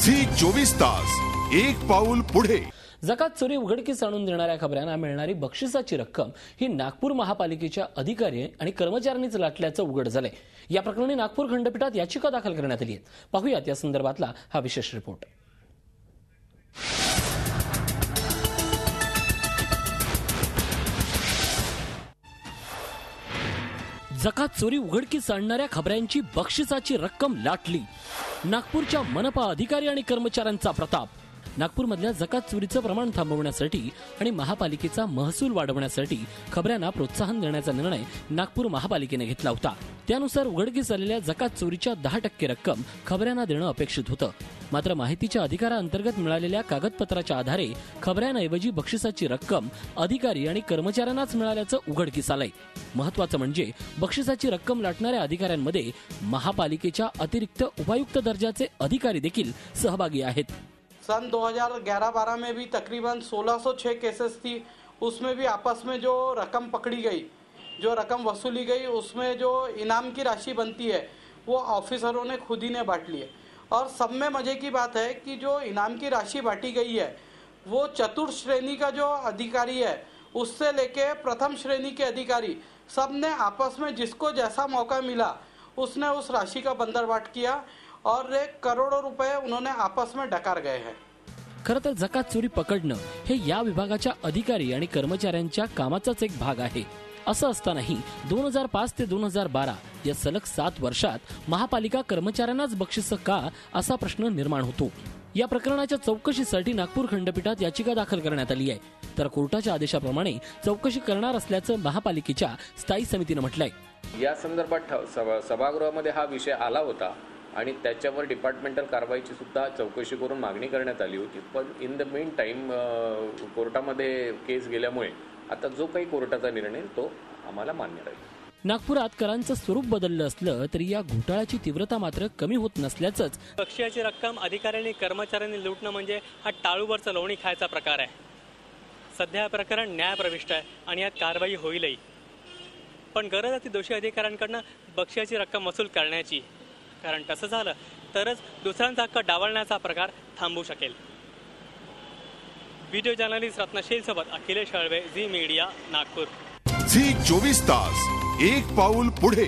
Zee 24 तास एक पाऊल पुढे। जकात चोरी उघडकीस आणून देणाऱ्या खबऱ्यांना मिळणारी बक्षिसाची रक्कम ही नागपूर महापालिकेच्या अधिकारी आणि कर्मचाऱ्यांनीच लाटल्याचं उघड झालंय। या प्रकरणी नागपूर खंडपीठात याचिका दाखल करण्यात आली आहे। पाहूयात या संदर्भातला हा विशेष रिपोर्ट। जकात चोरी उघडकीस आणणाऱ्या खबऱ्यांची बक्षिसाची रक्कम लाटली। नागपूरच्या मनपा अधिकारी आणि कर्मचाऱ्यांचा प्रताप। नागपूरमधल्या जकात चोरीचं प्रमाण थांबवण्यासाठी आणि महापालिकेचा महसूल वाढवण्यासाठी खबऱ्यांना प्रोत्साहन देण्याचा निर्णय नागपूर महापालिकेने घेतला होता। त्यानुसार उघडकीस आलेल्या जकात चोरीच्या 10% रक्कम खबऱ्यांना देणं अपेक्षित होतं। मात्र माहितीच्या अधिकाराअंतर्गत मिळालेल्या कागदपत्राच्या आधारे खबऱ्यांऐवजी बक्षिसाची रक्कम अधिकारी आणि कर्मचाऱ्यांनाच मिळाल्याचं उघडकीस आलंय। महत्त्वाचं म्हणजे बक्षिसाची रक्कम लाटणाऱ्या अधिकाऱ्यांमध्ये महापालिकेच्या अतिरिक्त उपायुक्त दर्जाचे अधिकारी देखील सहभागी आहेत। सन 2011-12 में भी तकरीबन 1606 केसेस थी। उसमें भी आपस में जो रकम पकड़ी गई, जो रकम वसूली गई, उसमें जो इनाम की राशि बनती है वो ऑफिसरों ने खुद ही ने बांट ली है। और सब में मज़े की बात है कि जो इनाम की राशि बांटी गई है वो चतुर्थ श्रेणी का जो अधिकारी है उससे लेके प्रथम श्रेणी के अधिकारी सब ने आपस में जिसको जैसा मौका मिला उसने उस राशि का बंदरबाट किया और करोड़ों रुपए उन्होंने आपस में डकार गए हैं। खरं तर जकात चोरी पकडणं हे या विभागाच्या अधिकारी आणि कर्मचाऱ्यांच्या कामाचाच एक भाग आहे। असं असतानाही 2005 ते 2012 या सलग 7 वर्षात महापालिका कर्मचाऱ्यांनाच बक्षीस का असा प्रश्न निर्माण होतो। या प्रकरणाच्या चौकशीसाठी नागपूर खंडपीठात याचिका दाखल करण्यात आली आहे। तर कोर्टाच्या आदेशाप्रमाणे चौकशी करणार असल्याचं महापालिकेच्या स्थायी समितीने म्हटलंय। या संदर्भात सभागृहामध्ये हा विषय आला होता आणि त्याच्यावर डिपार्टमेंटल कारवाईची सुद्धा चौकशी करून मागणी करण्यात आली होती। पण इन द मेन टाइम कोर्टामध्ये केस गेल्यामुळे आता जो काही कोर्टाचा निर्णय तो आम्हाला मान्य राहील। नागपुरात करांचं स्वरूप बदललं असलं तरी या घोटाळ्याची तीव्रता मात्र कमी होत नसल्याचंच। बक्षिसाची रक्कम अधिकाऱ्यांनी कर्मचाऱ्यांनी लुटणं म्हणजे हा टाळूवरचा लोणी खायचा प्रकार आहे। सध्या प्रकरण न्यायप्रविष्ट आहे आणि यात कारवाई होईलही। पण गरज आहे ती दोषी अधिकाऱ्यांकडून बक्षिसाची रक्कम वसूल करण्याची, कारण तसं झालं तरच दुसऱ्यांचा हक्क डावलण्याचा प्रकार थांबू शकेल। व्हिडिओ जर्नलिस्ट रत्नशील सोबत Akhilesh Halwe, Zee media, Nagpur. Zee 24 तास एक पाऊल पुढे।